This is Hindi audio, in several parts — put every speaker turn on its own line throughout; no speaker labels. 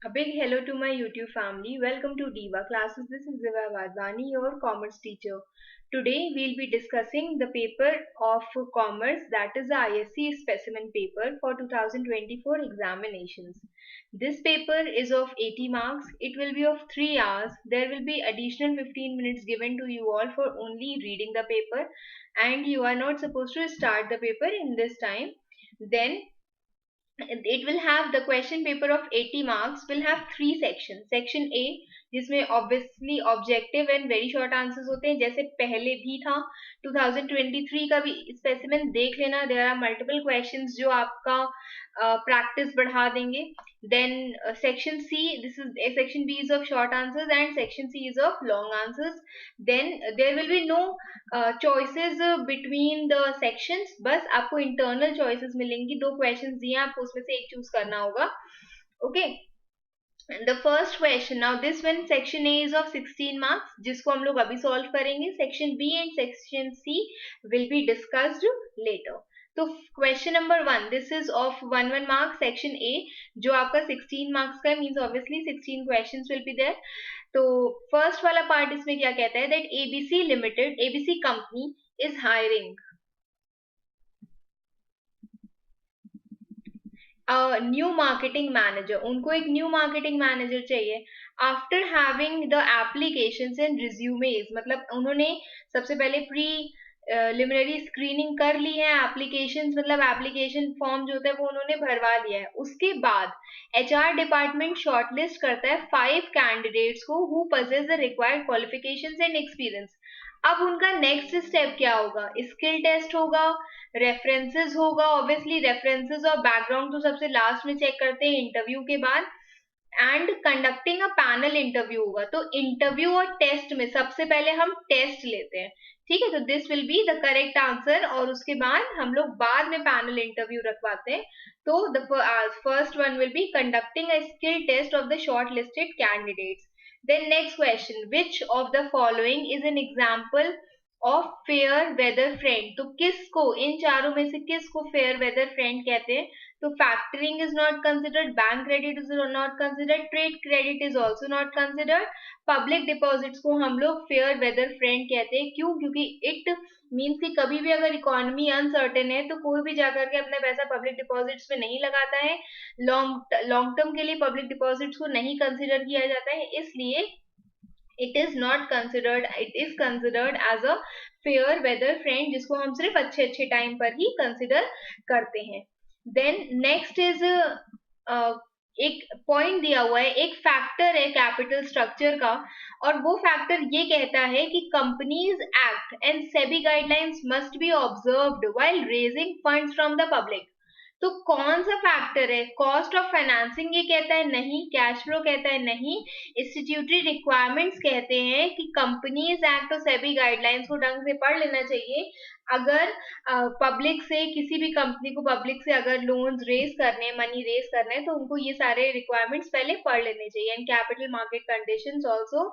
A big hello to my YouTube family. Welcome to Diva Classes. This is Ziva Wadvani, your commerce teacher. Today we'll be discussing the paper of commerce, that is the ISC specimen paper for 2024 examinations. This paper is of 80 marks. It will be of 3 hours. There will be additional 15 minutes given to you all for only reading the paper, and you are not supposed to start the paper in this time. Then it will have the question paper of 80 marks will have three sections. Section A जिसमें obviously objective and very short answers होते हैं, जैसे पहले भी था 2023 का भी स्पेसिमेन देख लेना. there are multiple questions जो आपका practice बढ़ा देंगे. Then section C, this is section B is of short answers and section C is of long answers. Then there will be no choices between the sections. बस आपको internal choices मिलेंगी. दो questions दिए, आपको उसमें से एक choose करना होगा. Okay. The first question, now this one section A is of 16 marks, जिसको हम लोग अभी solve करेंगे. Section B and section C will be discussed later. तो question number 1, this is of 1 mark. Section A जो आपका 16 मार्क्स का है, means obviously 16 questions will be there. तो फर्स्ट वाला पार्ट इसमें क्या कहता है, that ABC limited, ABC company is hiring new marketing manager. उनको एक न्यू मार्केटिंग मैनेजर चाहिए. After having the applications and resumes, मतलब उन्होंने सबसे पहले प्री लिमिनरी स्क्रीनिंग कर ली है. एप्लीकेशंस मतलब एप्लीकेशन फॉर्म जो होता है वो उन्होंने भरवा लिया है. उसके बाद एचआर डिपार्टमेंट शॉर्टलिस्ट करता है 5 कैंडिडेट्स को who possess the required qualifications and experience. अब उनका नेक्स्ट स्टेप क्या होगा, स्किल टेस्ट होगा, रेफरेंसेस होगा. ऑब्वियसली रेफरेंसेस और बैकग्राउंड तो सबसे लास्ट में चेक करते हैं इंटरव्यू के बाद. And conducting a panel interview होगा. तो इंटरव्यू और टेस्ट में सबसे पहले हम टेस्ट लेते हैं, ठीक है. तो this will be the correct answer, और उसके बाद हम लोग बाद में पैनल इंटरव्यू रखवाते हैं. तो the first one will be conducting a skill test of the shortlisted candidates. Then next question, which of the following is an example of fair weather friend? तो किसको, इन चारों में से किसको fair weather friend कहते हैं? तो factoring is not considered, bank credit is not considered, trade credit is also not considered. Public deposits को हम लोग fair weather friend कहते हैं. क्यों? क्योंकि it मीन्स कि कभी भी अगर इकोनॉमी अनसर्टेन है तो कोई भी जाकर के अपना पैसा पब्लिक डिपॉजिट्स में नहीं लगाता है. लॉन्ग टर्म के लिए पब्लिक डिपॉजिट्स को नहीं कंसिडर किया जाता है, इसलिए it is not considered, it is considered as a fair weather friend, जिसको हम सिर्फ अच्छे अच्छे टाइम पर ही कंसिडर करते हैं. देन नेक्स्ट इज एक पॉइंट दिया हुआ है, एक फैक्टर है कैपिटल स्ट्रक्चर का, और वो फैक्टर ये कहता है कि companies act and SEBI guidelines must be observed while raising funds from the public. तो कौन सा फैक्टर है, कॉस्ट ऑफ फाइनेंसिंग ये कहता है नहीं, कैश फ्लो कहता है नहीं, स्टैट्यूटरी रिक्वायरमेंट्स कहते हैं कि कंपनीज एक्ट और सेबी गाइडलाइंस को ढंग से पढ़ लेना चाहिए. अगर पब्लिक से, किसी भी कंपनी को पब्लिक से अगर लोन्स रेज करने, मनी रेज करना है, तो उनको ये सारे रिक्वायरमेंट्स पहले पढ़ लेने चाहिए. And capital market conditions also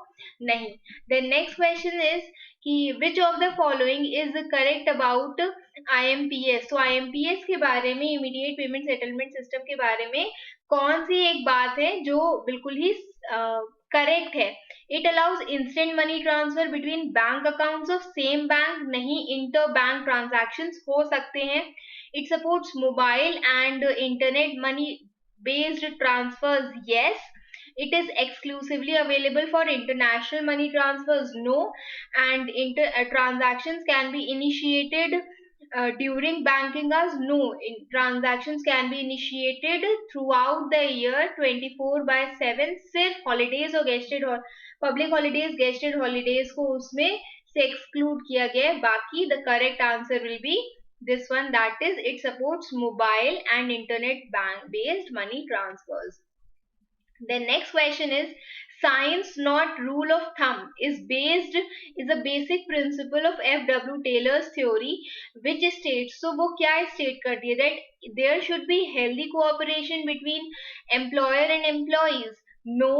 नहीं. देन नेक्स्ट क्वेश्चन इज कि which of the following is correct about IMPS. तो IMPS के बारे में, इमीडिएट पेमेंट सेटलमेंट सिस्टम के बारे में कौन सी एक बात है जो बिल्कुल ही करेक्ट है. It allows instant money transfer between bank accounts of same bank, नहीं इंटर बैंक ट्रांजैक्शंस हो सकते हैं. It supports mobile and internet money based transfers, yes. It is exclusively available for international money transfers, no. And transactions can be initiated during banking hours, no. Transactions can be initiated throughout the year 24/7. सिर्फ holidays और gested public holidays, gested holidays को उसमें से exclude किया गया है. बाकी the correct answer will be this one, that is it supports mobile and internet bank based money transfers. The next question is, science not rule of thumb is a basic principle of F.W. Taylor's theory which states, so वो क्या state कर दिया, that there should be healthy cooperation between employer and employees, no.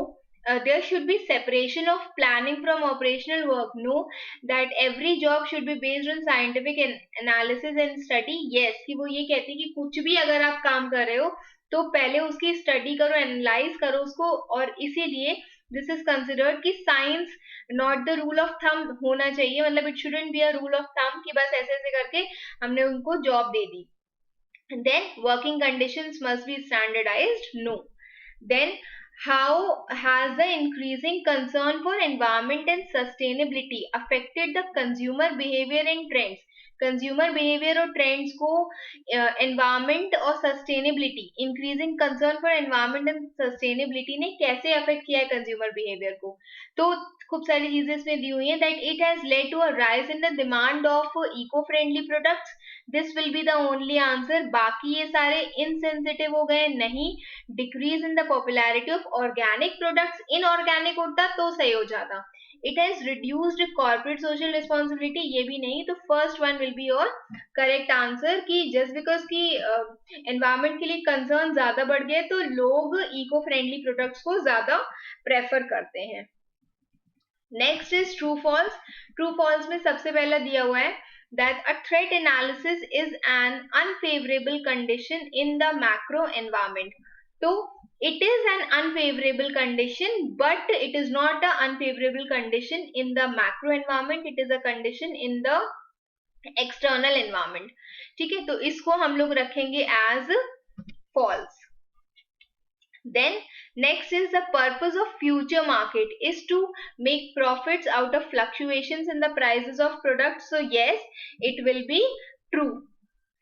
There should be separation of planning from operational work, no. That every job should be based on scientific analysis and study, yes. कि वो ये कहती है कि कुछ भी अगर आप काम कर रहे हो तो पहले उसकी स्टडी करो, एनालाइज करो उसको, और इसीलिए दिस इज कंसिडर्ड कि science not the rule of thumb होना चाहिए, मतलब it shouldn't be a rule of thumb कि बस ऐसे ऐसे करके हमने उनको job they the. Then working conditions must be standardized. No. Then how has the increasing concern for environment and sustainability affected the consumer behavior and trends? Consumer behaviour और ट्रेंड्स को एनवायरमेंट और sustainability, increasing concern for environment and sustainability ने कैसे अफेक्ट किया है कंज्यूमर बिहेवियर को? तो खूब सारी चीजें इसमें दी हुई है. That it has led to a rise in the demand of eco friendly products. This will be the only answer. बाकी ये सारे इनसेंसिटिव हो गए नहीं. Decrease in the popularity of organic products. Inorganic होता तो सही हो जाता. It has reduced corporate social responsibility, ये भी नहीं. तो first one will be your correct answer कि जस्ट बिकॉज की एनवायरमेंट के लिए कंसर्न ज्यादा बढ़ गए तो लोग इको फ्रेंडली प्रोडक्ट्स को ज्यादा प्रेफर करते हैं. Next is true false. True false में सबसे पहला दिया हुआ है that a threat analysis is an unfavorable condition in the macro environment. So it is an unfavorable condition, but it is not an unfavorable condition in the macro environment. It is a condition in the external environment. ठीक है, तो इसको हम लोग रखेंगे as false. Then next is the purpose of future market is to make profits out of fluctuations in the prices of products. So yes, it will be true.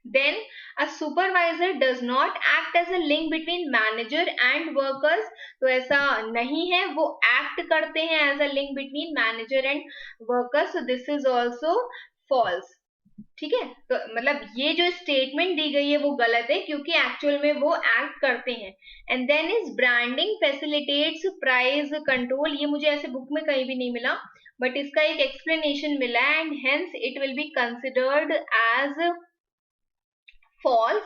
Then a supervisor does not act as a link between manager and workers. तो ऐसा नहीं है, वो act करते हैं as a link between manager and workers. So this is also false. ठीक है, तो मतलब ये जो स्टेटमेंट दी गई है वो गलत है क्योंकि एक्चुअल में वो एक्ट करते हैं. And then is branding facilitates price control. ये मुझे ऐसे बुक में कहीं भी नहीं मिला, बट इसका एक एक्सप्लेनेशन मिला and hence it will be considered as false,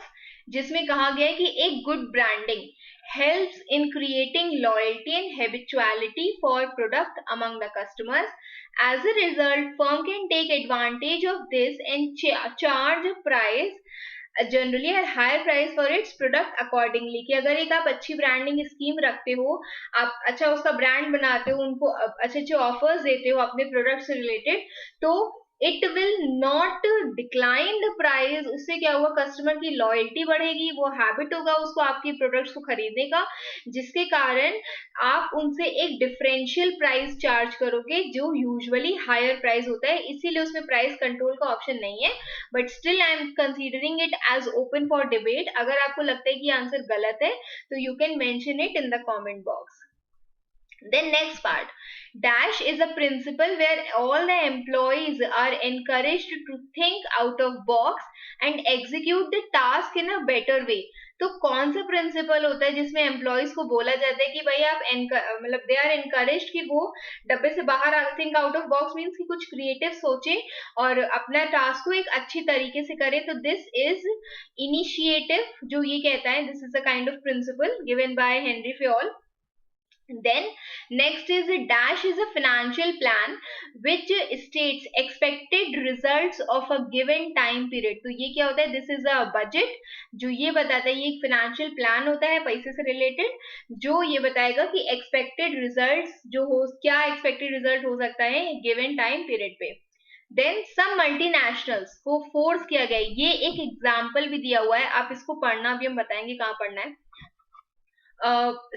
जिसमें कहा गया है कि एक good branding helps in creating loyalty and habituality for product among the customers. As a result, firm can take advantage of this and charge a price, generally a higher price for its product accordingly. कि अगर एक आप अच्छी ब्रांडिंग स्कीम रखते हो, आप अच्छा उसका ब्रांड बनाते हो, उनको अच्छे अच्छे ऑफर्स देते हो अपने प्रोडक्ट से रिलेटेड, तो it will not decline the price. उससे क्या हुआ, कस्टमर की लॉयल्टी बढ़ेगी, वो हैबिट होगा उसको आपकी प्रोडक्ट्स को खरीदने का, जिसके कारण आप उनसे एक डिफरेंशियल प्राइस चार्ज करोगे जो यूजुअली हायर प्राइस होता है. इसीलिए उसमें प्राइस कंट्रोल का ऑप्शन नहीं है, but still I am considering it as open for debate. अगर आपको लगता है कि आंसर गलत है तो you can mention it in the comment box. Then next part, dash is a principle where all the employees are encouraged to think out of box and execute the task in a better way. तो कौन सा प्रिंसिपल होता है जिसमें एम्प्लॉयज को बोला जाता है कि भाई आप मतलब दे आर एनकरेज्ड कि वो डब्बे से बाहर think out of box, means कि कुछ क्रिएटिव सोचे और अपना टास्क को एक अच्छी तरीके से करे. तो दिस इज इनिशिएटिव जो ये कहता है, this is a kind of principle given by Henri Fayol. Then next is a dash is a financial plan which states expected results of a given time period. तो ये क्या होता है, this is a budget जो ये बताता है, ये एक financial plan होता है पैसे से related, जो ये बताएगा कि expected results जो हो, क्या expected result हो सकता है given time period पे. Then some multinationals को force किया गया, ये एक example भी दिया हुआ है, आप इसको पढ़ना, भी हम बताएंगे कहाँ पढ़ना है.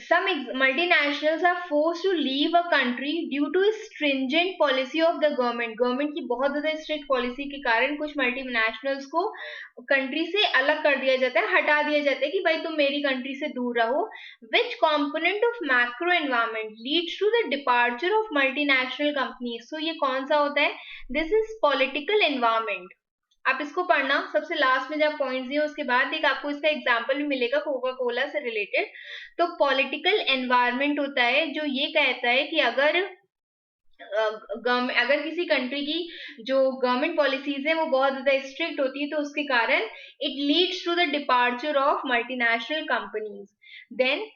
Some multinationals are forced to leave a country due to stringent policy of the government. Government की बहुत ज्यादा स्ट्रिक्ट पॉलिसी के कारण कुछ मल्टीनेशनल्स को कंट्री से अलग कर दिया जाता है, हटा दिया जाता है कि भाई तुम मेरी कंट्री से दूर रहो. Which component of macro environment leads to the departure of multinational companies? So ये कौन सा होता है? This is political environment. आप इसको पढ़ना, सबसे लास्ट में जब पॉइंट्स दिए उसके बाद एक आपको इसका एग्जांपल भी मिलेगा कोका कोला से रिलेटेड. तो पॉलिटिकल एनवायरनमेंट होता है जो ये कहता है कि अगर किसी कंट्री की जो गवर्नमेंट पॉलिसीज है वो बहुत ज्यादा स्ट्रिक्ट होती है तो उसके कारण it leads to the departure of multinational companies. Then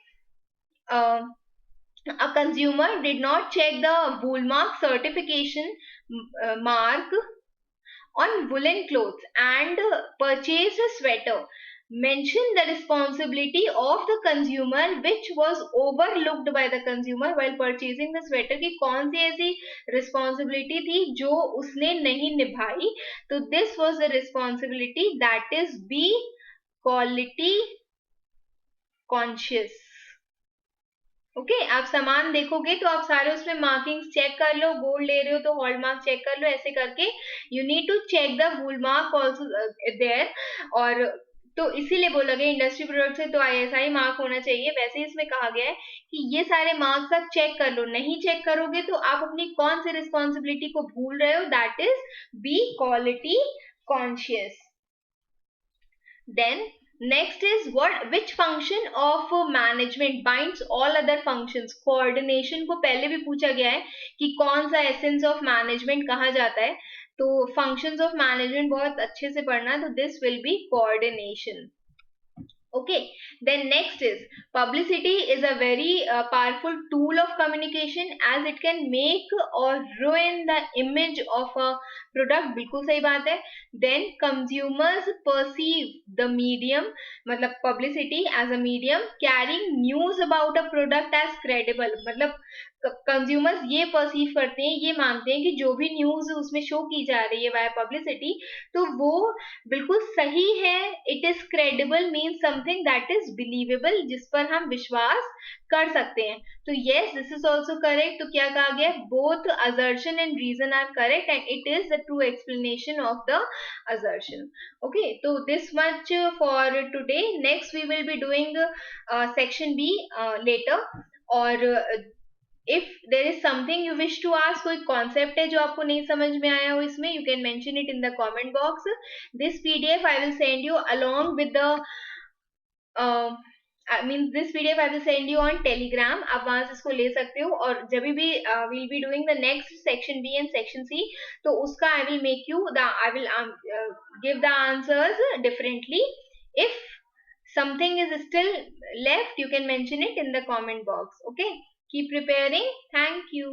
a consumer did not check the Woolmark certification mark on woolen clothes and purchased a sweater mention the responsibility of the consumer which was overlooked by the consumer while purchasing the sweater, कि कौन सी ऐसी responsibility थी जो उसने नहीं निभाई. तो this was the responsibility, that is be quality conscious. Okay आप सामान देखोगे तो आप सारे उसमें मार्किंग्स चेक कर लो, गोल्ड ले रहे हो तो हॉल मार्क चेक कर लो, ऐसे करके you need to check the wool mark also there. और तो इसीलिए बोला गया इंडस्ट्री प्रोडक्ट से तो ISI मार्क होना चाहिए. वैसे ही इसमें कहा गया है कि ये सारे मार्क्स आप चेक कर लो, नहीं चेक करोगे तो आप अपनी कौन सी रिस्पॉन्सिबिलिटी को भूल रहे हो, that is be quality conscious. Then next is which function of management binds all other functions. Coordination को पहले भी पूछा गया है कि कौन सा essence of management कहा जाता है. तो functions of management बहुत अच्छे से पढ़ना, तो this will be coordination. Okay, then next is publicity is a very powerful tool of communication as it can make or ruin the image of a product. बिल्कुल सही बात है. Then consumers perceive the medium, मतलब publicity as a medium carrying news about a product as credible. मतलब कंज्यूमर्स ये परसीव करते हैं, ये मानते हैं कि जो भी न्यूज उसमें शो की जा रही है वाया पब्लिसिटी, तो वो बिल्कुल सही है. It is credible means something that is believable, जिस पर हम विश्वास कर सकते हैं. तो yes, this is also correct. तो क्या कहा गया, both assertion and reason are correct and it is the true explanation of the assertion. Okay, तो this much for today. Next we will be doing section B later. और if there is something you wish to ask, कोई concept है जो आपको नहीं समझ में आया हो इसमें, you can mention it in the comment box. This PDF I will send you along with the this PDF I will send you on Telegram. आप वहां से इसको ले सकते हो. और जब भी we'll be doing the next section B and section C, तो उसका I will make you I will give the answers differently. If something is still left, you can mention it in the comment box. Okay, keep preparing. Thank you.